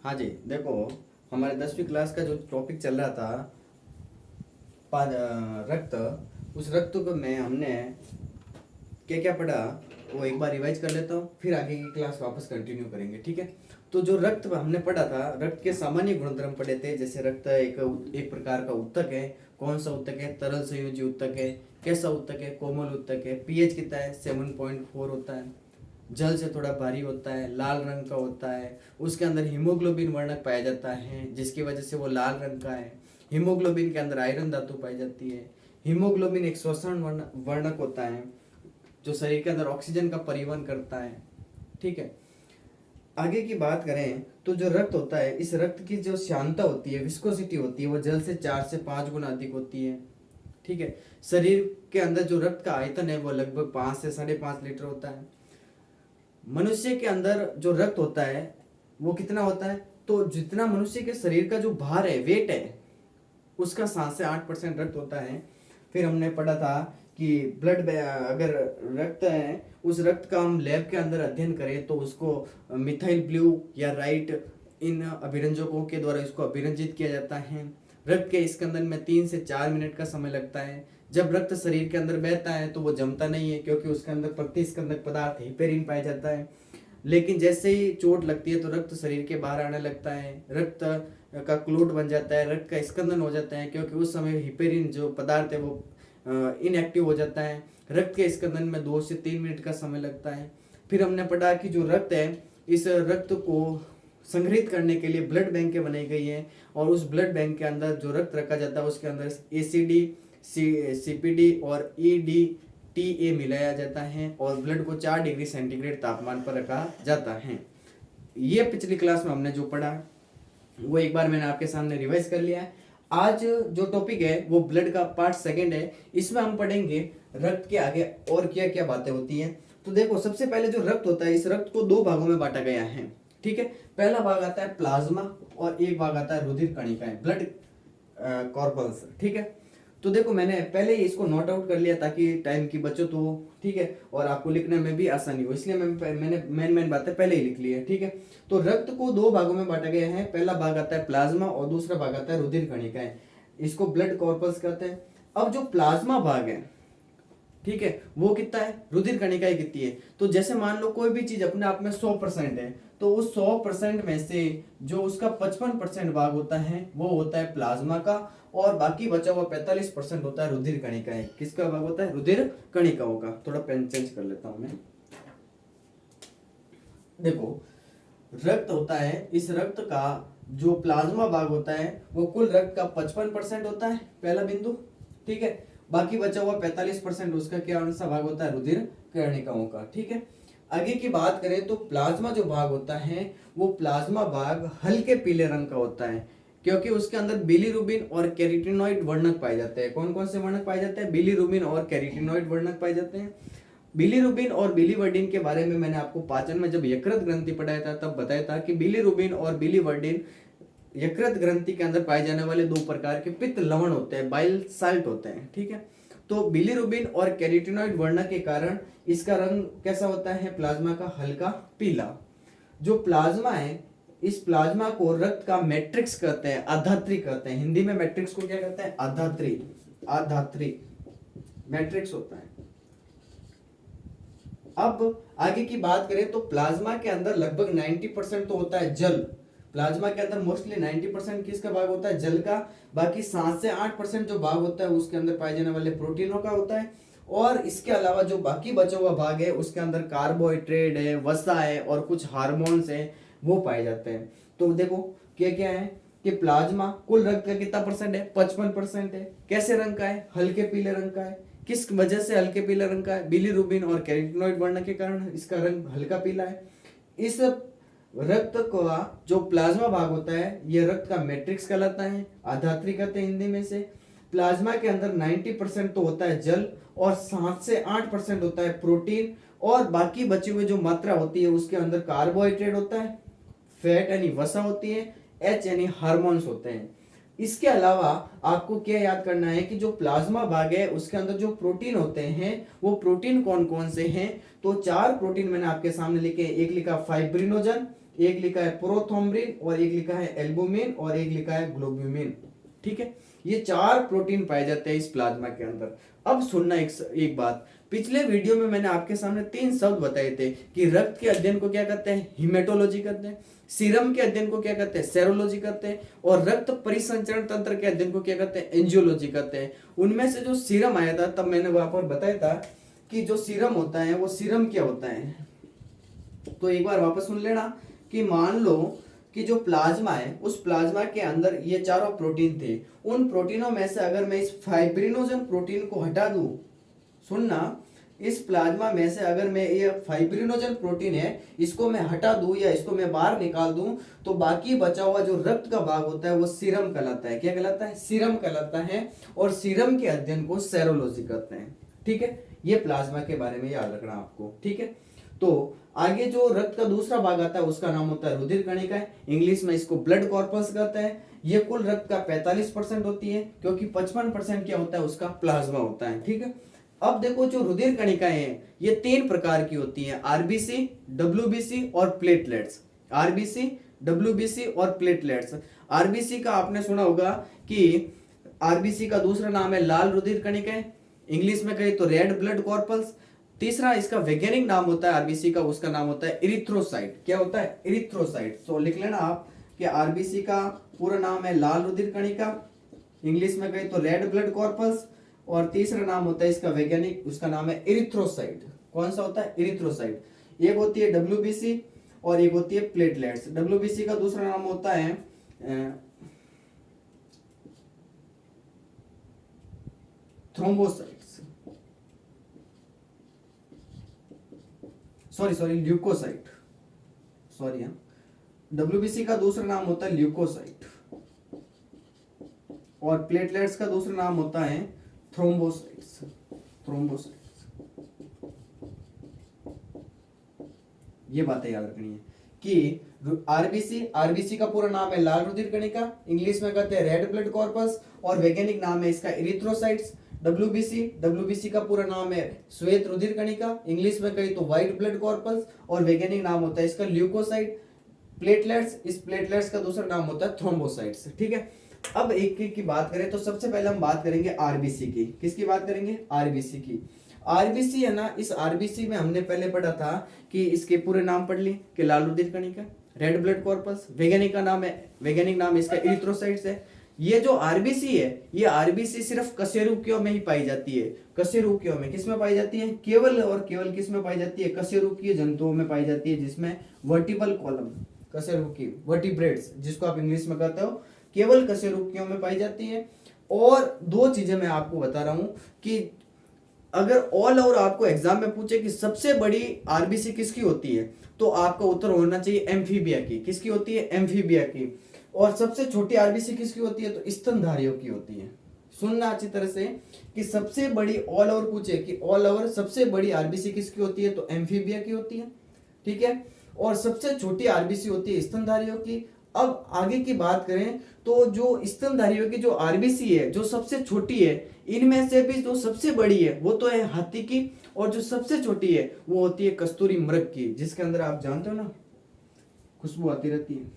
हाँ जी, देखो, हमारे 10वीं क्लास का जो टॉपिक चल रहा था रक्त, उस रक्त को में हमने क्या क्या पढ़ा वो एक बार रिवाइज कर लेता हूँ, फिर आगे की क्लास वापस कंटिन्यू करेंगे, ठीक है। तो जो रक्त हमने पढ़ा था, रक्त के सामान्य गुणधर्म पढ़े थे। जैसे रक्त एक एक प्रकार का उत्तक है। कौन सा उत्तक है? तरल संयोजी उत्तक है। कैसा उत्तक है? कोमल उत्तक है। पीएच कितना है? 7.4 होता है। जल से थोड़ा भारी होता है, लाल रंग का होता है। उसके अंदर हीमोग्लोबिन वर्णक पाया जाता है, जिसकी वजह से वो लाल रंग का है। हीमोग्लोबिन के अंदर आयरन धातु पाई जाती है। हीमोग्लोबिन एक श्वसन वर्णक होता है, जो शरीर के अंदर ऑक्सीजन का परिवहन करता है, ठीक है। आगे की बात करें तो जो रक्त होता है, इस रक्त की जो श्यानता होती है, विस्कोसिटी होती है, वो जल से 4 से 5 गुना अधिक होती है, ठीक है। शरीर के अंदर जो रक्त का आयतन है वो लगभग 5 से 5.5 लीटर होता है। मनुष्य के अंदर जो रक्त होता है वो कितना होता है? तो जितना मनुष्य के शरीर का जो भार है, वेट है, उसका 7 से 8% रक्त होता है। फिर हमने पढ़ा था कि अगर रक्त है, उस रक्त का हम लैब के अंदर अध्ययन करें तो उसको मिथाइल ब्लू या राइट, इन अभिरंजकों के द्वारा इसको अभिरंजित किया जाता है। रक्त के स्कंदन में 3 से 4 मिनट का समय लगता है। जब रक्त शरीर के अंदर बहता है तो वो जमता नहीं है, क्योंकि उसके अंदर प्रतिस्कंदक पदार्थ हिपेरिन पाया जाता है। लेकिन जैसे ही चोट लगती है तो रक्त शरीर के बाहर आने लगता है, रक्त का क्लोट बन जाता है, रक्त का स्कंदन हो जाता है, क्योंकि उस समय हिपेरिन जो पदार्थ है वो इनएक्टिव हो जाता है। रक्त के स्कंदन में 2 से 3 मिनट का समय लगता है। फिर हमने पढ़ा कि जो रक्त है, इस रक्त को संग्रहित करने के लिए ब्लड बैंक बनाई गई है, और उस ब्लड बैंक के अंदर जो रक्त रखा जाता है उसके अंदर एसीडी, सीपीडी और ईडीटीए मिलाया जाता है, और ब्लड को 4 डिग्री सेंटीग्रेड तापमान पर रखा जाता है। ये पिछली क्लास में हमने जो पढ़ा वो एक बार मैंने आपके सामने रिवाइज कर लिया है। आज जो टॉपिक है वो ब्लड का पार्ट सेकंड है। इसमें हम पढ़ेंगे रक्त के आगे और क्या क्या बातें होती हैं। तो देखो, सबसे पहले जो रक्त होता है, इस रक्त को 2 भागों में बांटा गया है, ठीक है। पहला भाग आता है प्लाज्मा, और एक भाग आता है रुधिर कणिकाएं, ब्लड कॉर्पल्स, ठीक है। तो देखो, मैंने पहले ही इसको नोट आउट कर लिया ताकि टाइम की बचत हो, ठीक है, और आपको लिखने में भी आसानी हो, इसलिए मैंने मेन बातें पहले ही लिख ली है, ठीक है। तो रक्त को 2 भागों में बांटा गया है। पहला भाग आता है प्लाज्मा और दूसरा भाग आता है रुधिर कणिकाएं। इसको ब्लड कॉर्पस कहते हैं। अब जो प्लाज्मा भाग है, ठीक है, वो कितना है? रुधिर कणिकाएं कितनी है? तो जैसे मान लो कोई भी चीज अपने आप में 100% है, तो उस 100% में से जो उसका 55% भाग होता है वो होता है प्लाज्मा का, और बाकी बचा हुआ 45% होता है रुधिर कणिकाएं। किसका भाग होता है? रुधिर कणिकाओं का। थोड़ा पेन चेंज कर लेता हूं मैं। देखो, रक्त होता है, इस रक्त का जो प्लाज्मा भाग होता है वो कुल रक्त का 55% होता है, पहला बिंदु, ठीक है। बाकी बचा हुआ 45% उसका क्या सा भाग होता है? रुधिर कणिकाओं का, ठीक है। आगे की बात करें तो प्लाज्मा जो भाग होता है वो प्लाज्मा भाग हल्के पीले रंग का होता है, क्योंकि उसके अंदर बिलीरुबिन और कैरोटीनॉइड वर्णक पाए जाते हैं। कौन कौन से वर्णक पाए जाते हैं? बिलीरुबिन और कैरोटीनॉइड वर्णक पाए जाते हैं। बिलीरुबिन और बिलीवर्डिन के बारे में मैंने आपको पाचन में जब यकृत ग्रंथि पढ़ाया था तब बताया था कि बिलीरुबिन और बिलीवर्डिन यकृत ग्रंथि के अंदर पाए जाने वाले 2 प्रकार के पित्त लवण होते हैं, बाइल साल्ट होते हैं, ठीक है। तो बिलीरुबिन और कैरोटीनॉइड वर्णक के कारण इसका रंग कैसा होता है? प्लाज्मा का हल्का पीला। जो प्लाज्मा है, इस प्लाज्मा को रक्त का मैट्रिक्स कहते हैं, आधात्री कहते हैं। हिंदी में मैट्रिक्स को क्या कहते हैं? आधात्री। आधात्री मैट्रिक्स होता है। अब आगे की बात करें तो प्लाज्मा के अंदर लगभग 90% तो होता है जल। प्लाज्मा के अंदर मोस्टली 90% किसका भाग होता है? जल का। बाकी 7 से 8% जो भाग होता है उसके अंदर पाए जाने वाले प्रोटीनों का होता है, और इसके अलावा जो बाकी बचा हुआ भाग है उसके अंदर कार्बोहाइड्रेट है, वसा है और कुछ हार्मोन्स है, वो पाए जाते हैं। तो देखो क्या क्या है कि प्लाज्मा कुल रक्त का कितना परसेंट है? 55% है। कैसे रंग का है? हल्के पीले रंग का है। किस वजह से हल्के पीले रंग का है? बिलीरुबिन और कैरोटीनॉइड वर्णक के कारण इसका रंग हल्का पीला है। इस रक्त का जो प्लाज्मा भाग होता है यह रक्त का मैट्रिक्स कहलाता है, आधात्री कहते हैं हिंदी में से। प्लाज्मा के अंदर 90% तो होता है जल, और 7 से 8% होता है प्रोटीन, और बाकी बची हुई जो मात्रा होती है उसके अंदर कार्बोहाइड्रेट होता है, फैट यानी वसा होती है, एच यानी हार्मोन्स होते हैं। इसके अलावा आपको क्या याद करना है कि जो प्लाज्मा भाग है उसके अंदर जो प्रोटीन होते हैं वो प्रोटीन कौन कौन से हैं? तो 4 प्रोटीन मैंने आपके सामने लिखे। एक लिखा फाइब्रिनोजन, एक लिखा है प्रोथ्रोम्बिन और एक लिखा है एल्बुमिन और एक लिखा है ग्लोब्यूमिन। ठीक है, ये 4 प्रोटीन पाए जाते हैं इस प्लाज्मा के अंदर। अब सुनना एक बात, पिछले वीडियो में मैंने आपके सामने 3 शब्द बताए थे कि रक्त के अध्ययन को क्या कहते हैं, हिमेटोलॉजी कहते हैं, सीरम के अध्ययन को क्या कहते हैं, सेरोलॉजी कहते हैं, और रक्त परिसंचरण तंत्र के अध्ययन को क्या कहते हैं, एंजियोलॉजी कहते हैं। उनमें से जो सीरम आया था तब मैंने वहां पर बताया था कि जो सीरम होता है वो सीरम क्या होता है। तो एक बार वापस सुन लेना कि मान लो कि जो प्लाज्मा है उस प्लाज्मा के अंदर ये चारों प्रोटीन थे, उन प्रोटीनों में से अगर मैं इस फाइब्रिनोजन प्रोटीन को हटा दूं, सुनना, इस प्लाज्मा में से अगर मैं ये फाइब्रिनोजन प्रोटीन है इसको मैं हटा दूं या इसको मैं बाहर निकाल दूं, तो बाकी बचा हुआ जो रक्त का भाग होता है वो सीरम कहलाता है। क्या कहलाता है, सीरम कहलाता है। और सीरम के अध्ययन को सेरोलॉजी कहते हैं। ठीक है, ये प्लाज्मा के बारे में याद रखना आपको। ठीक है, तो आगे जो रक्त का दूसरा भाग आता है उसका नाम होता है रुधिर कणिका है, इंग्लिश में इसको ब्लड कॉर्पस कहते हैं। ये कुल रक्त का 45% होती है, क्योंकि 55% क्या होता है, उसका प्लाज्मा होता है। ठीक है, अब देखो जो रुधिर कणिकाएं हैं ये 3 प्रकार की होती हैं, आरबीसी, डब्ल्यूबीसी और प्लेटलेट्स। आरबीसी, डब्ल्यूबीसी और प्लेटलेट्स। आरबीसी का आपने सुना होगा कि आरबीसी का दूसरा नाम है लाल रुधिर कणिकाएं, इंग्लिश में कहे तो रेड ब्लड कॉर्पल्स। तीसरा इसका वैज्ञानिक नाम होता है आरबीसी का, उसका नाम होता है इरिथ्रोसाइट। क्या होता है, इरिथ्रोसाइट। तो लिख लेना आप कि आरबीसी का पूरा नाम है लाल रुधिर कणिका, इंग्लिश में कहे तो रेड ब्लड कॉर्पल्स, और तीसरा नाम होता है इसका वैज्ञानिक, उसका नाम है इरिथ्रोसाइट। कौन सा होता है, इरिथ्रोसाइट। एक होती है डब्ल्यूबीसी और एक होती है प्लेटलेट्स। डब्ल्यूबीसी का दूसरा नाम होता है thrombocytes, sorry leucocyte, sorry. WBC का दूसरा नाम होता है ल्यूकोसाइट और प्लेटलेट्स का दूसरा नाम होता है थ्रोम्बोसाइट्स। थ्रोम्बोसाइट्स, ये बातें याद रखनी है कि आरबीसी का पूरा नाम है लाल रुधिर कणिका, इंग्लिश में कहते हैं रेड ब्लड कॉर्पस, और वैज्ञानिक नाम है इसका इरिथ्रोसाइट्स। डब्ल्यूबीसी का पूरा नाम है श्वेत रुधिर कणिका, इंग्लिश में कही तो व्हाइट ब्लड कॉर्पस, और वैज्ञानिक नाम होता है इसका ल्यूकोसाइट। प्लेटलेट्स, इस प्लेटलेट्स का दूसरा नाम होता है थ्रोम्बोसाइट्स। ठीक है, अब एक एक की बात करें तो सबसे पहले हम बात करेंगे आरबीसी की। किसकी बात करेंगे, आरबीसी की। आरबीसी है ना, इस आरबीसी में हमने पहले पढ़ा था कि इसके पूरे नाम पढ़ लिए कि लाल रुधिर कणिका, रेड ब्लड कॉर्पस, वैज्ञानिक नाम इसका इरिथ्रोसाइट्स है। ये जो आरबीसी है, ये आरबीसी सिर्फ कशेरुकियों में ही पाई जाती है। कशेरुकियों में, किस में पाई जाती है, केवल और केवल किस में पाई जाती है, कशेरुकीय जंतुओं में पाई जाती है, जिसमें वर्टिबल कॉलम, कशेरुकी, वर्टिब्रेट्स जिसको आप इंग्लिश में कहते हो, केवल कशेरुकियों में पाई जाती है। और 2 चीजें मैं आपको बता रहा हूं कि अगर ऑल ओवर आपको एग्जाम में पूछे कि सबसे बड़ी आरबीसी किसकी होती है, तो आपका उत्तर होना चाहिए एम्फीबिया की। किसकी होती है, एम्फीबिया की। और सबसे छोटी आरबीसी किसकी होती है, तो स्तनधारियों की होती है। सुनना अच्छी तरह से कि सबसे बड़ी ऑल ओवर पूछे कि ऑल ओवर सबसे बड़ी आरबीसी किसकी होती है, तो एम्फीबिया की होती है। ठीक है, और सबसे छोटी आरबीसी होती है स्तनधारियों की। अब आगे की बात करें तो जो स्तनधारियों की जो आरबीसी है, जो सबसे छोटी है, इनमें से भी जो सबसे बड़ी है वो तो है हाथी की, और जो सबसे छोटी है वो होती है कस्तूरी मृग की, जिसके अंदर आप जानते हो ना खुशबू आती रहती है,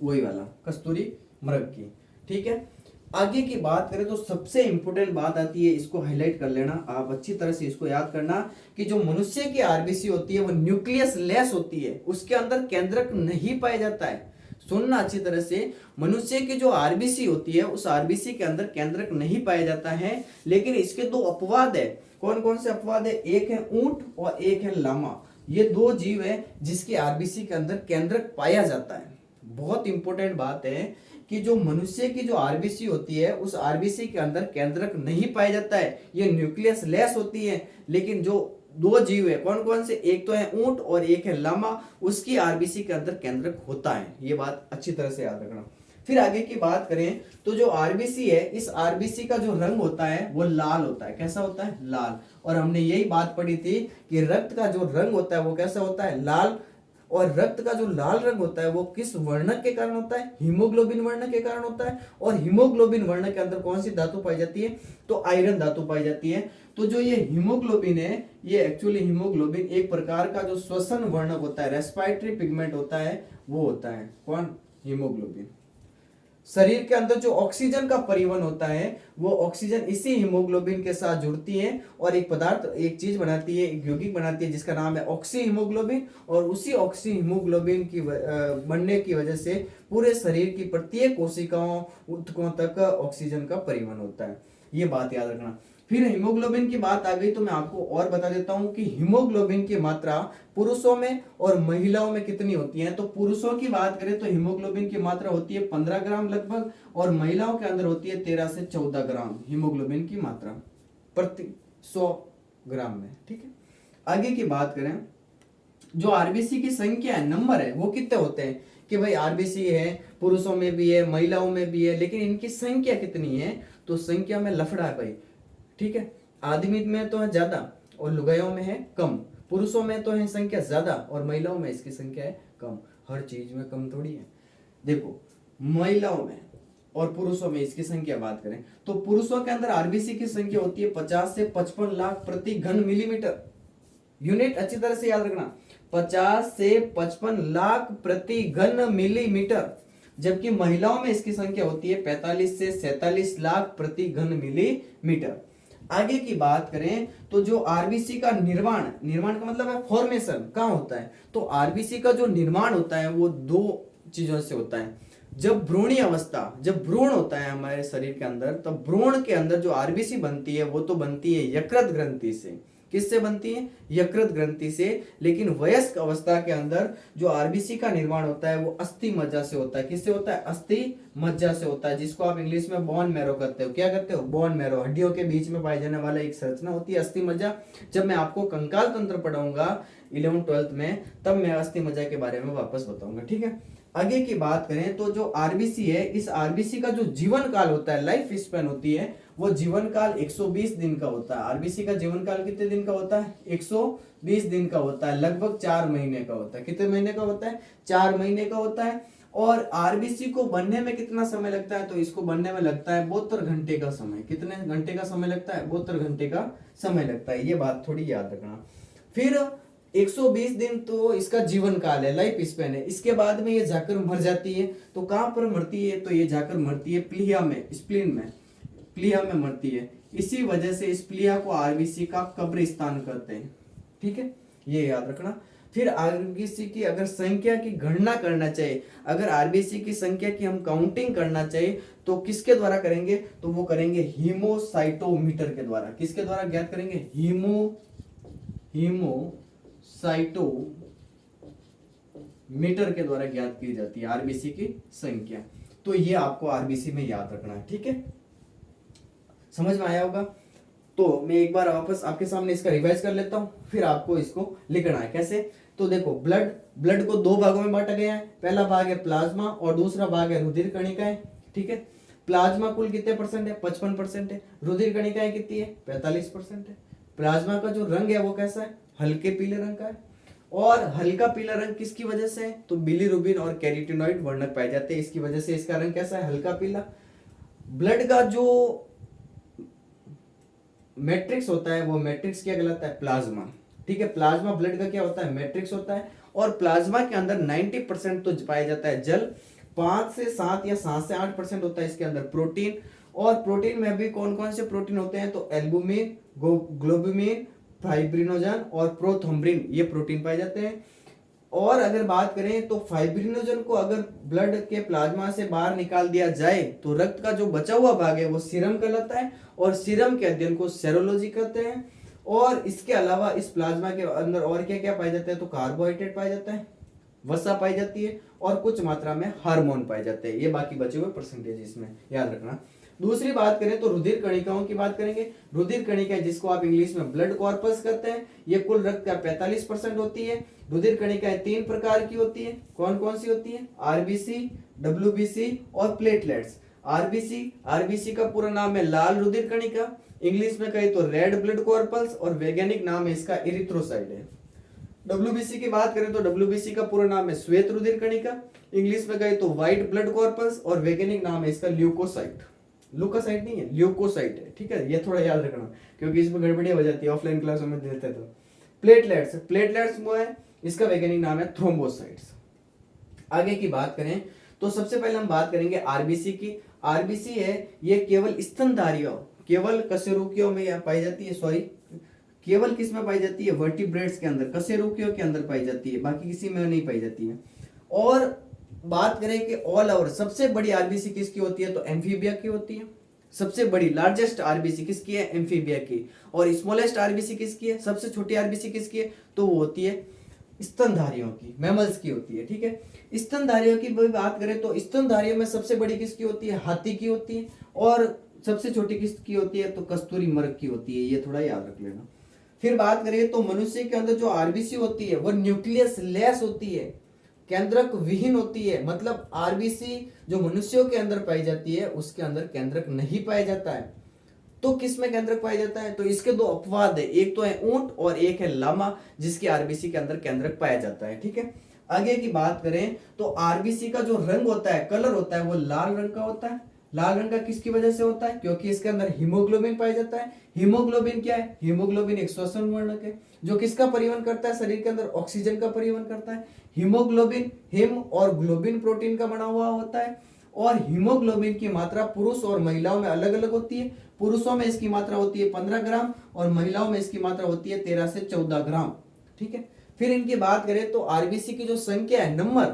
वही वाला कस्तूरी मृग की। ठीक है, आगे की बात करें तो सबसे इंपॉर्टेंट बात आती है, इसको हाईलाइट कर लेना आप अच्छी तरह से, इसको याद करना कि जो मनुष्य की आरबीसी होती है वो न्यूक्लियस लेस होती है, उसके अंदर केंद्रक नहीं पाया जाता है। सुनना अच्छी तरह से, मनुष्य की जो आरबीसी होती है उस आरबीसी के अंदर केंद्रक नहीं पाया जाता है, लेकिन इसके 2 अपवाद है। कौन कौन से अपवाद है, एक है ऊंट और एक है लामा। ये 2 जीव है जिसकी आरबीसी के अंदर केंद्रक पाया जाता है। बहुत इंपॉर्टेंट बात है कि जो मनुष्य की जो आरबीसी होती है उस आरबीसी के अंदर केंद्रक नहीं पाया जाता है, ये न्यूक्लियस लेस होती है। लेकिन जो 2 जीव है, कौन कौन से, एक तो है ऊंट और एक है लामा, उसकी आरबीसी के अंदर केंद्रक होता है। ये बात अच्छी तरह से याद रखना। फिर आगे की बात करें तो जो आरबीसी है, इस आरबीसी का जो रंग होता है वो लाल होता है। कैसा होता है, लाल। और हमने यही बात पढ़ी थी कि रक्त का जो रंग होता है वो कैसा होता है, लाल और रक्त का जो लाल रंग होता है वो किस वर्णक के कारण होता है? हीमोग्लोबिन वर्णक के कारण होता है। और हीमोग्लोबिन वर्णक के अंदर कौन सी धातु पाई जाती है? तो आयरन धातु पाई जाती है। तो जो ये हीमोग्लोबिन है, ये एक्चुअली हीमोग्लोबिन एक प्रकार का जो श्वसन वर्णक होता है, रेस्पिरेटरी पिगमेंट होता है, वो होता है। कौन? हीमोग्लोबिन। शरीर के अंदर जो ऑक्सीजन का परिवहन होता है वो ऑक्सीजन इसी हीमोग्लोबिन के साथ जुड़ती है और एक पदार्थ, एक चीज बनाती है, एक यौगिक बनाती है जिसका नाम है ऑक्सी हीमोग्लोबिन। और उसी ऑक्सी हीमोग्लोबिन की बनने की वजह से पूरे शरीर की प्रत्येक कोशिकाओं, ऊतकों तक ऑक्सीजन का परिवहन होता है। ये बात याद रखना। फिर हीमोग्लोबिन की बात आ गई तो मैं आपको और बता देता हूं कि हीमोग्लोबिन की मात्रा पुरुषों में और महिलाओं में कितनी होती है। तो पुरुषों की बात करें तो हीमोग्लोबिन की मात्रा होती है 15 ग्राम लगभग, और महिलाओं के अंदर होती है 13 से 14 ग्राम हीमोग्लोबिन की मात्रा प्रति 100 ग्राम में। ठीक है, आगे की बात करें, जो आरबीसी की संख्या है, नंबर है, वो कितने होते हैं कि भाई आरबीसी है, पुरुषों में भी है, महिलाओं में भी है, लेकिन इनकी संख्या कितनी है? तो संख्या में लफड़ा है भाई। ठीक है, आदमी में तो है ज्यादा और लुगाइयों में है कम, पुरुषों में तो है संख्या ज्यादा और महिलाओं में इसकी संख्या है कम। हर चीज में कम थोड़ी है। देखो, महिलाओं में और पुरुषों में इसकी संख्या बात करें तो पुरुषों के अंदर आरबीसी की संख्या होती है 50 से 55 लाख प्रति घन मिलीमीटर। यूनिट अच्छी तरह से याद रखना, 50 से 55 लाख प्रति घन मिलीमीटर। जबकि महिलाओं में इसकी संख्या होती है 45 से 47 लाख प्रति घन मिलीमीटर। आगे की बात करें तो जो आरबीसी का निर्माण, निर्माण का मतलब है फॉर्मेशन, कहाँ होता है? तो आरबीसी का जो निर्माण होता है वो दो चीजों से होता है। जब भ्रूणीय अवस्था, जब भ्रूण होता है हमारे शरीर के अंदर, तब भ्रूण के अंदर जो आरबीसी बनती है वो तो बनती है यकृत ग्रंथि से। किससे बनती है? यकृत ग्रंथि से। लेकिन वयस्क अवस्था के अंदर जो आरबीसी का निर्माण होता है वो अस्थि मज्जा से होता है। किससे होता है? अस्थि मज्जा से होता है, जिसको आप इंग्लिश में बोन मैरो कहते हो। क्या कहते हो? Bone marrow. हड्डियों के बीच में पाई जाने वाला एक संरचना होती है अस्थि मज्जा। जब मैं आपको कंकाल तंत्र पढ़ाऊंगा 11th-12th में, तब मैं अस्थि मज्जा के बारे में वापस बताऊंगा। ठीक है, आगे की बात करें तो जो आरबीसी है, इस आरबीसी का जो जीवन काल होता है, लाइफ स्पैन होती है, वो जीवन काल 120 दिन का होता है। आरबीसी का जीवन काल कितने दिन का होता है? 120 दिन का होता है, लगभग 4 महीने का होता है। कितने महीने का होता है? 4 महीने का होता है। और आरबीसी को बनने में कितना समय लगता है? तो इसको बनने में लगता है 72 घंटे का समय। कितने घंटे का समय लगता है? 72 घंटे का समय लगता है। ये बात थोड़ी याद रखना। फिर 120 दिन तो इसका जीवन काल है, लाइफ स्पेन है। इसके बाद में ये जाकर मर जाती है। तो कहां पर मरती है? तो ये जाकर मरती है प्लीहा में, स्प्लीन में, प्लीहा में मरती है। इसी वजह से इस प्लीहा को आरबीसी का कब्रिस्तान कहते हैं। ठीक है, ये याद रखना। फिर आरबीसी की अगर संख्या की गणना करना चाहिए, अगर आरबीसी की संख्या की हम काउंटिंग करना चाहिए तो किसके द्वारा करेंगे? तो वो करेंगे हीमोसाइटोमीटर के द्वारा। किसके द्वारा ज्ञात करेंगे? मीटर के द्वारा ज्ञात की जाती है आरबीसी की संख्या। तो ये आपको आरबीसी में याद रखना है। ठीक है, समझ में आया होगा? तो मैं एक बार वापस आपके सामने इसका रिवाइज कर लेता हूं, फिर आपको इसको लिखना है। कैसे? तो देखो, ब्लड को 2 भागों में बांटा गया है। पहला भाग है प्लाज्मा और दूसरा भाग है रुधिर कणिकाएं। ठीक है, प्लाज्मा कुल कितने परसेंट है? 55% है। रुधिर कणिकाएं कितनी है? 45% है। प्लाज्मा का जो रंग है वो कैसा है? हल्के पीले रंग का है। और हल्का पीला रंग किसकी वजह से है? तो बिलीरुबिन और कैरोटीनॉइड वर्णक पाए जाते हैं, इसकी वजह से इसका रंग कैसा है? हल्का पीला। ब्लड का जो मैट्रिक्स होता है वो मैट्रिक्स क्या कहलाता है? प्लाज्मा। ठीक है, प्लाज्मा ब्लड का क्या होता है? मैट्रिक्स होता है। और प्लाज्मा के अंदर 90% तो पाया जाता है जल, 5 से 7 या 7 से 8% होता है इसके अंदर प्रोटीन। और प्रोटीन में भी कौन कौन से प्रोटीन होते हैं? तो एल्बुमिन, ग्लोबुमिन, फाइब्रिनोजन और प्रोथ्रोम्बिन, ये प्रोटीन पाए जाते हैं। और अगर बात करें तो फाइब्रिनोजन को अगर ब्लड के प्लाज्मा से बाहर निकाल दिया जाए तो रक्त का जो बचा हुआ भाग है वो सीरम कहलाता है, और सीरम के अध्ययन को सेरोलॉजी कहते हैं। और इसके अलावा इस प्लाज्मा के अंदर और क्या क्या पाया जाता है? तो कार्बोहाइड्रेट पाया जाता है, वसा पाई जाती है, और कुछ मात्रा में हार्मोन पाए जाते हैं। ये बाकी बचे हुए परसेंटेज इसमें याद रखना। दूसरी बात करें तो रुधिर कणिकाओं की बात करेंगे। रुधिर कणिका जिसको आप इंग्लिश में ब्लड कॉर्पस कहते हैं, ये कुल रक्त का 45% होती है। रुधिर कणिकाएं 3 प्रकार की होती है। कौन कौन सी होती है? आरबीसी, डब्ल्यूबीसी और प्लेटलेट्स। आरबीसी का पूरा नाम है लाल रुधिर कणिका, इंग्लिश में कहे तो रेड ब्लड कॉर्पल्स, और वैज्ञानिक नाम है इसका इरिथ्रोसाइट है। डब्ल्यूबीसी की बात करें तो डब्ल्यूबीसी का पूरा नाम है श्वेत रुधिर कणिका, इंग्लिश में कहे तो व्हाइट ब्लड कॉर्पस, और वैज्ञानिक नाम है इसका ल्यूकोसाइट। लुकोसाइट नहीं है, ल्यूकोसाइट है, ठीक है, ये थोड़ा याद रखना क्योंकि इसमें गड़बड़ियां हो जाती है, ऑफलाइन क्लासों में देते तो। प्लेटलेट्स, प्लेटलेट्स वो है, इसका वैज्ञानिक नाम है थ्रोम्बोसाइट्स। आगे की बात करें तो सबसे पहले हम बात करेंगे आरबीसी की। आरबीसी है ये केवल स्तनधारियों, केवल कशेरुकियों में यह पाई जाती है, सॉरी केवल किस में पाई जाती है, वर्टिब्रेट्स के अंदर, कशेरुकियों के अंदर पाई जाती है, बाकी किसी में नहीं पाई जाती है। और बात करें कि ऑल ओवर सबसे बड़ी आरबीसी किसकी होती है, तो एम्फीबिया की होती है। सबसे बड़ी लार्जेस्ट आरबीसी किसकी है, एम्फीबिया की। और स्मॉलेस्ट आरबीसी किसकी है, सबसे छोटी आरबीसी किसकी है, तो वो होती है स्तनधारियों की, मैमल्स की होती है, ठीक है। स्तनधारियों की बात करें तो स्तनधारियों में सबसे बड़ी किसकी होती है, हाथी की होती है। और सबसे छोटी किसकी होती है, तो कस्तूरी मृग की होती है, ये थोड़ा याद रख लेना। फिर बात करें तो मनुष्य के अंदर जो आरबीसी होती है वो न्यूक्लियस लेस होती है, केंद्रक विहीन होती है। मतलब आरबीसी जो मनुष्यों के अंदर पाई जाती है उसके अंदर केंद्रक नहीं पाया जाता है। तो किस में केंद्रक पाया जाता है, तो इसके दो अपवाद है, एक तो है ऊंट और एक है लामा, जिसकी आरबीसी के अंदर केंद्रक पाया जाता है, ठीक है। आगे की बात करें तो आरबीसी का जो रंग होता है, कलर होता है, वो लाल रंग का होता है। लाल रंग का किसकी वजह से होता है, क्योंकि इसके अंदर हीमोग्लोबिन पाया जाता है। हीमोग्लोबिन क्या है, हीमोग्लोबिन एक श्वसन वर्णक है जो किसका परिवहन करता है, शरीर के अंदर ऑक्सीजन का परिवहन करता है। हीमोग्लोबिन हिम और ग्लोबिन प्रोटीन का बना हुआ होता है। और हीमोग्लोबिन की मात्रा पुरुष और महिलाओं में अलग अलग होती है। पुरुषों में इसकी मात्रा होती है 15 ग्राम और महिलाओं में इसकी मात्रा होती है 13 से 14 ग्राम, ठीक है। फिर इनकी बात करें तो आरबीसी की जो संख्या है, नंबर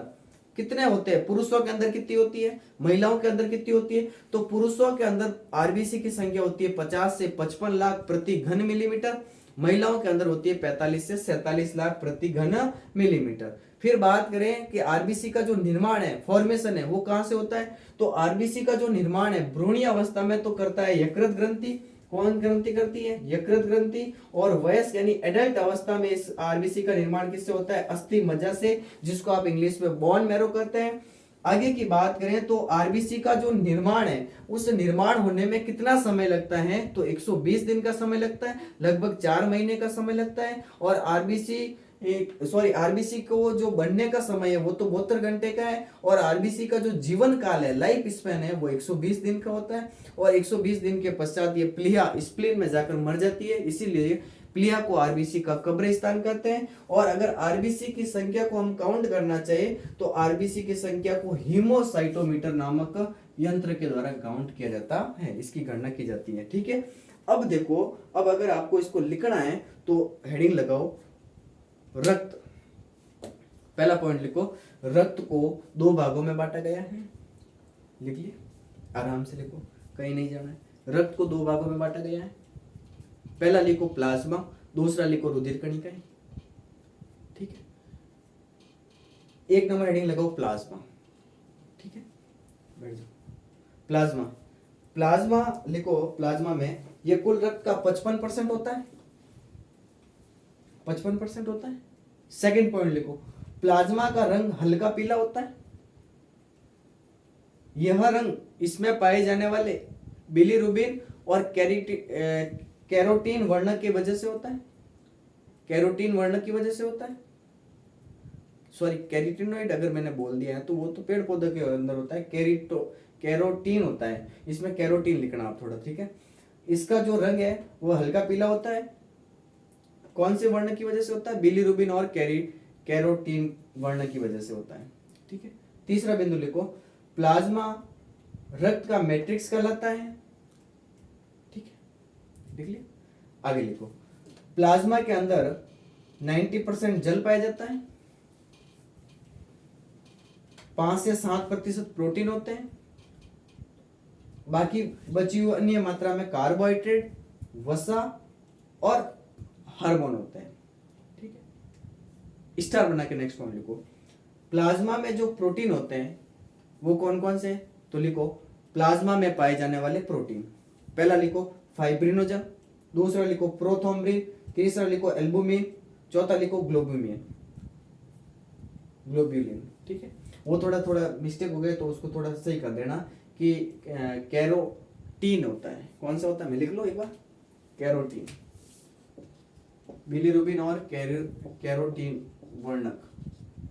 कितने होते हैं, पुरुषों के अंदर कितनी होती है, महिलाओं के अंदर कितनी होती है, तो पुरुषों के अंदर आरबीसी की संख्या होती है 50 से 55 लाख प्रति घन मिलीमीटर, महिलाओं के अंदर होती है 45 से 47 लाख प्रति घन मिलीमीटर। फिर बात करें कि आरबीसी का जो निर्माण है, फॉर्मेशन है, वो कहां से होता है, तो आरबीसी का जो निर्माण है भ्रूणीय अवस्था में तो करता है यकृत ग्रंथि। कौन ग्रंथि करती है, यकृत ग्रंथि। और वयस्क यानी एडल्ट अवस्था में इस आरबीसी का निर्माण किससे होता है, अस्थि मज्जा से, जिसको आप इंग्लिश में बोन मैरो कहते हैं। आगे की बात करें तो आरबीसी का जो निर्माण है उस निर्माण होने में कितना समय लगता है, तो 120 दिन का समय लगता है, लगभग 4 महीने का समय लगता है। और आरबीसी को जो बनने का समय है वो तो 72 घंटे का है। और आरबीसी का जो जीवन काल है, लाइफ स्पैन है, वो 120 दिन का होता है। और 120 दिन के पश्चात ये प्लीहा स्प्लीन में जाकर मर जाती है, इसीलिए प्लीहा को आरबीसी का कब्रिस्तान कहते हैं। और अगर आरबीसी की संख्या को हम काउंट करना चाहे तो आरबीसी की संख्या को हीमोसाइटोमीटर नामक यंत्र के द्वारा काउंट किया जाता है, इसकी गणना की जाती है, ठीक है। अब देखो, अब अगर आपको इसको लिखना है तो हेडिंग लगाओ रक्त। पहला पॉइंट लिखो, रक्त को 2 भागों में बांटा गया है। लिख लिए, आराम से लिखो, कहीं नहीं जाना है। रक्त को 2 भागों में बांटा गया है। पहला लिखो प्लाज्मा, दूसरा लिखो रुधिर कणिकाएं, ठीक है। 1 नंबर हेडिंग लगाओ प्लाज्मा, ठीक है, बैठ जाओ। प्लाज्मा, प्लाज्मा लिखो। प्लाज्मा में ये कुल रक्त का 55% होता है, 55% होता है। सेकंड पॉइंट लिखो, प्लाज्मा का रंग हल्का पीला होता है। यह रंग इसमें पाए जाने वाले बिलीरुबिन और कैरोटीन वर्ण की वजह से होता है। कैरोटीन वर्ण की वजह से होता है, सॉरी कैरोटीनॉइड अगर मैंने बोल दिया है तो वो तो पेड़ पौधे के अंदर होता है, कैरोटीन होता है, इसमें कैरोटीन लिखना आप थोड़ा, ठीक है। इसका जो रंग है वो हल्का पीला होता है। कौन से वर्ण की वजह से होता है, बिलीरुबिन और कैरोटीन वर्ण की वजह से होता है, ठीक है। तीसरा बिंदु लिखो, प्लाज्मा रक्त का मैट्रिक्स कहलाता है, ठीक है, लिख लिया। आगे लिखो, प्लाज्मा के अंदर 90% जल पाया जाता है, 5 से 7% प्रोटीन होते हैं, बाकी बची हुई अन्य मात्रा में कार्बोहाइड्रेट, वसा और हार्मोन होते हैं, ठीक है। स्टार बना के नेक्स्ट पॉइंट लिखो, प्लाज्मा में जो प्रोटीन होते हैं वो कौन कौन से, तो लिखो प्लाज्मा में पाए जाने वाले प्रोटीन। पहला लिखो फाइब्रिनोजन, दूसरा लिखो प्रोथ्रोम्बिन, तीसरा लिखो एल्बुमिन, चौथा लिखो ग्लोबुलिन, ठीक है। वो थोड़ा थोड़ा मिस्टेक हो गए तो उसको थोड़ा सही कर देना कि कैरोटीन होता है, कौन सा होता है, मैं लिख लो एक बार, कैरोटीन, बिलीरुबिन और कैरोटीन वर्णक,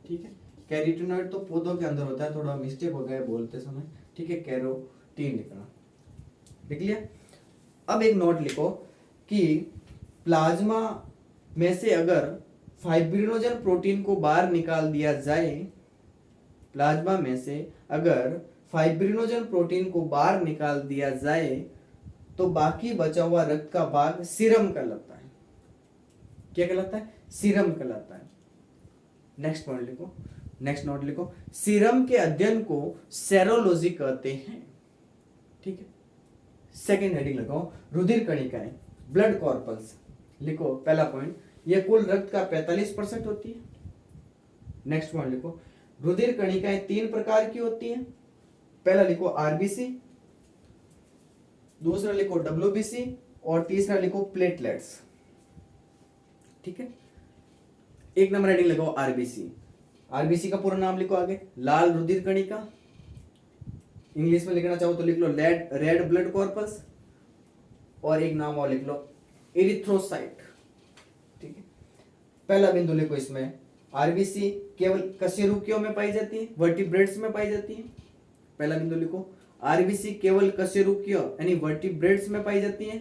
ठीक है। कैरोटीनॉइड तो पौधों के अंदर होता है, थोड़ा मिस्टेक हो गया बोलते समय, ठीक है, कैरोटीन लिखना, लिख लिया। अब एक नोट लिखो कि प्लाज्मा में से अगर फाइब्रिनोजन प्रोटीन को बाहर निकाल दिया जाए, प्लाज्मा में से अगर फाइब्रिनोजन प्रोटीन को बाहर निकाल दिया जाए तो बाकी बचा हुआ रक्त का भाग सीरम कहलाता है। क्या कहलाता है? सीरम कहलाता है। नेक्स्ट पॉइंट लिखो, नेक्स्ट नोट लिखो, सीरम के अध्ययन को सेरोलॉजी कहते हैं, ठीक है। सेकेंड हेडिंग लगाओ, रुधिर कणिकाएं, ब्लड कॉर्पल्स, लिखो पहला पॉइंट, यह कुल रक्त का 45% होती है। नेक्स्ट पॉइंट लिखो, रुधिर कणिकाएं 3 प्रकार की होती हैं। पहला लिखो आरबीसी, दूसरा लिखो डब्ल्यूबीसी और तीसरा लिखो प्लेटलेट्स, ठीक है। एक नंबर हेडिंग लगाओ आरबीसी। आरबीसी का पूरा नाम लिखो आगे, लाल रुधिर कणिका, इंग्लिश में लिखना चाहो तो लिख लो रेड ब्लड कॉर्पस, और एक नाम और लिख लो इरिथ्रोसाइट, ठीक है। पहला बिंदु लिखो इसमें, आरबीसी केवल कशेरुकियों में पाई जाती है, वर्टिब्रेट्स में पाई जाती है। पहला बिंदु लिखो, आरबीसी केवल कशेरुकियों यानी वर्टिब्रेट्स में पाई जाती है।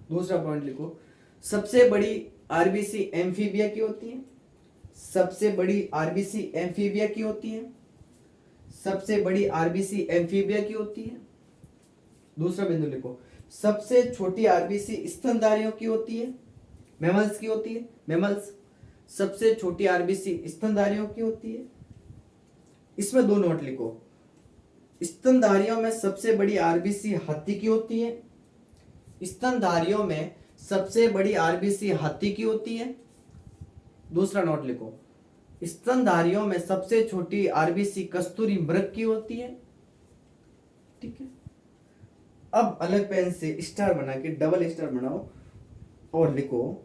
दूसरा पॉइंट लिखो, सबसे बड़ी आरबीसी एम्फीबिया की होती है, सबसे बड़ी आरबीसी एम्फीबिया की होती है, सबसे बड़ी आरबीसी एम्फीबिया की होती है। दूसरा बिंदु लिखो, सबसे छोटी आरबीसी स्तनधारियों की होती है, मैमल्स की होती है, मैमल्स, सबसे छोटी आरबीसी स्तनधारियों की होती है। इसमें 2 नोट लिखो, स्तनधारियों में सबसे बड़ी आरबीसी हाथी की होती है, स्तनधारियों में सबसे बड़ी आरबीसी हाथी की होती है। दूसरा नोट लिखो, स्तनधारियों में सबसे छोटी आरबीसी कस्तूरी मृग की होती है, ठीक है। अब अलग पेन से स्टार बना के डबल स्टार बनाओ और लिखो,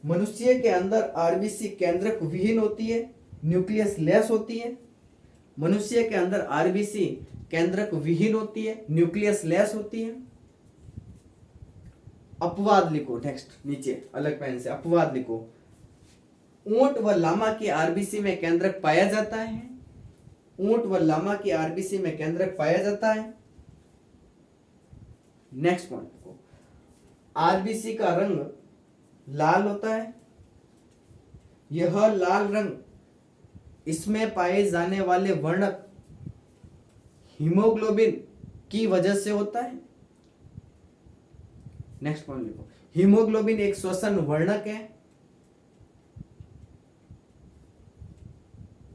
मनुष्य के अंदर आरबीसी केंद्रक विहीन होती है, न्यूक्लियस लेस होती है। मनुष्य के अंदर आरबीसी केंद्रक विहीन होती है, न्यूक्लियस लेस होती है। अपवाद लिखो, नेक्स्ट नीचे अलग पेन से अपवाद लिखो, ऊंट व लामा की आरबीसी में केंद्रक पाया जाता है, ऊंट व लामा की आरबीसी में केंद्रक पाया जाता है। नेक्स्ट पॉइंट लिखो, आरबीसी का रंग लाल होता है, यह लाल रंग इसमें पाए जाने वाले वर्णक हीमोग्लोबिन की वजह से होता है। नेक्स्ट पॉइंट लिखो, हीमोग्लोबिन एक श्वसन वर्णक है।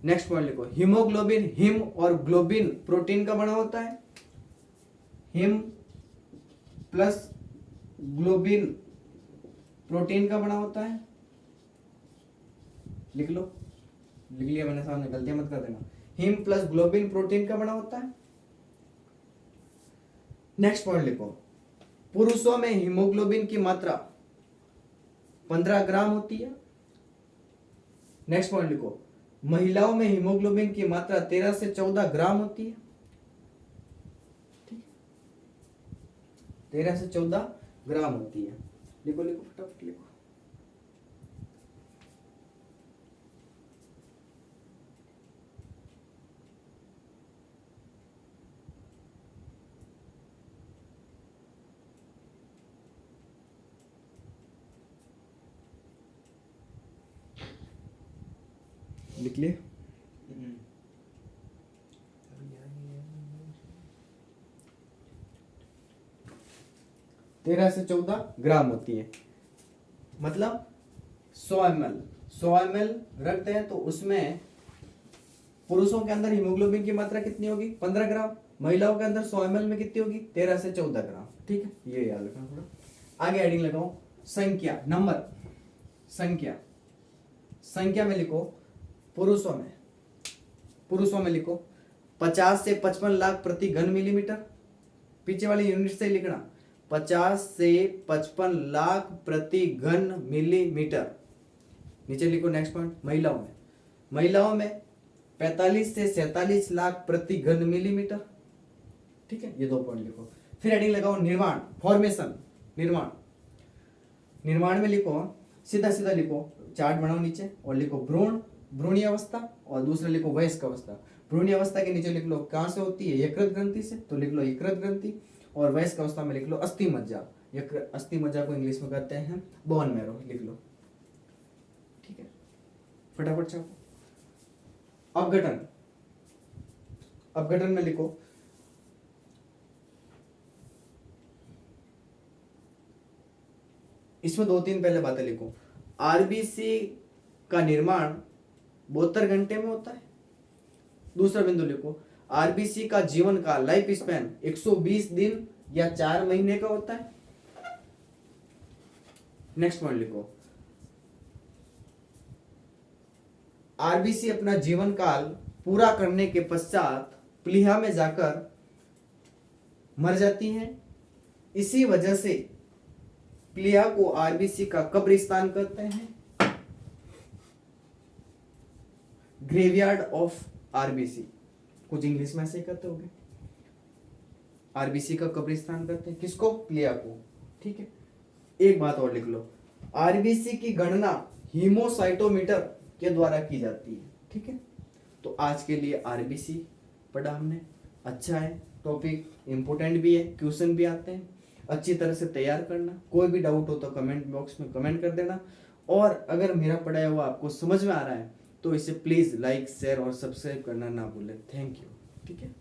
नेक्स्ट पॉइंट लिखो, हीमोग्लोबिन हिम और ग्लोबिन प्रोटीन का बना होता है, हिम प्लस ग्लोबिन प्रोटीन का बना होता है। लिख लो, लिख लिया मैंने सामने, गलतियां मत कर देना, हिम प्लस ग्लोबिन प्रोटीन का बना होता है। नेक्स्ट पॉइंट लिखो, पुरुषों में हीमोग्लोबिन की मात्रा 15 ग्राम होती है। नेक्स्ट पॉइंट लिखो, महिलाओं में हीमोग्लोबिन की मात्रा 13 से 14 ग्राम होती है, ठीक, 13 से 14 ग्राम होती है। लिखो लिखो फटाफट लिखो। लिख लिए? 13 से 14 ग्राम होती है, मतलब 100 ml रक्त है तो उसमें पुरुषों के अंदर हीमोग्लोबिन की मात्रा कितनी होगी? 15 ग्राम। महिलाओं के अंदर 100 ml में कितनी होगी? 13 से 14 ग्राम, ठीक है, ये याद रखना थोड़ा। आगे हेडिंग लगाओ, संख्या, नंबर, संख्या, संख्या में लिखो, पुरुषों में लिखो 50 से 55 लाख प्रति घन मिलीमीटर, पीछे वाली यूनिट से लिखना, 50 से 55 लाख प्रति घन मिलीमीटर। नीचे लिखो नेक्स्ट पॉइंट, महिलाओं में 45 से 47 लाख प्रति घन मिलीमीटर, ठीक है, ये 2 पॉइंट लिखो। फिर हेडिंग लगाओ निर्माण, फॉर्मेशन, निर्माण, निर्माण में लिखो, सीधा सीधा लिखो, चार्ट बनाओ नीचे और लिखो भ्रूणीय अवस्था, और दूसरा लिखो वयस्क अवस्था। भ्रूणीय अवस्था के नीचे लिख लो कहाँ से होती है, यकृत ग्रंथि से, तो लिख लो यकृत ग्रंथि। और वयस्क अवस्था में लिख लो अस्थि मज्जा। अस्थि मज्जा को इंग्लिश में कहते हैं बोन मैरो, लिख लो। ठीक है, फटाफट छापो। अपघटन, अपघटन में लिखो इसमें 2-3 पहले बातें लिखो। आरबीसी का निर्माण 72 घंटे में होता है। दूसरा बिंदु लिखो, आरबीसी का जीवन काल, लाइफ स्पैन 120 दिन या 4 महीने का होता है। नेक्स्ट पॉइंट लिखो, आरबीसी अपना जीवन काल पूरा करने के पश्चात प्लीहा में जाकर मर जाती हैं। इसी वजह से प्लीहा को आरबीसी का कब्रिस्तान कहते हैं, ग्रेवयार्ड ऑफ आरबीसी, कुछ इंग्लिश में ऐसे कहते होंगे। आरबीसी का कब्रिस्तान कहते हैं किसको, प्लीहा को। ठीक है, एक बात और लिख लो, आरबीसी की गणना हीमोसाइटोमीटर के द्वारा की जाती है। ठीक है, तो आज के लिए आरबीसी पढ़ा हमने, अच्छा है टॉपिक, इंपोर्टेंट भी है, क्वेश्चन भी आते हैं, अच्छी तरह से तैयार करना। कोई भी डाउट हो तो कमेंट बॉक्स में कमेंट कर देना। और अगर मेरा पढ़ाया हुआ आपको समझ में आ रहा है तो इसे प्लीज़ लाइक, शेयर और सब्सक्राइब करना ना भूलें। Thank you. ठीक है।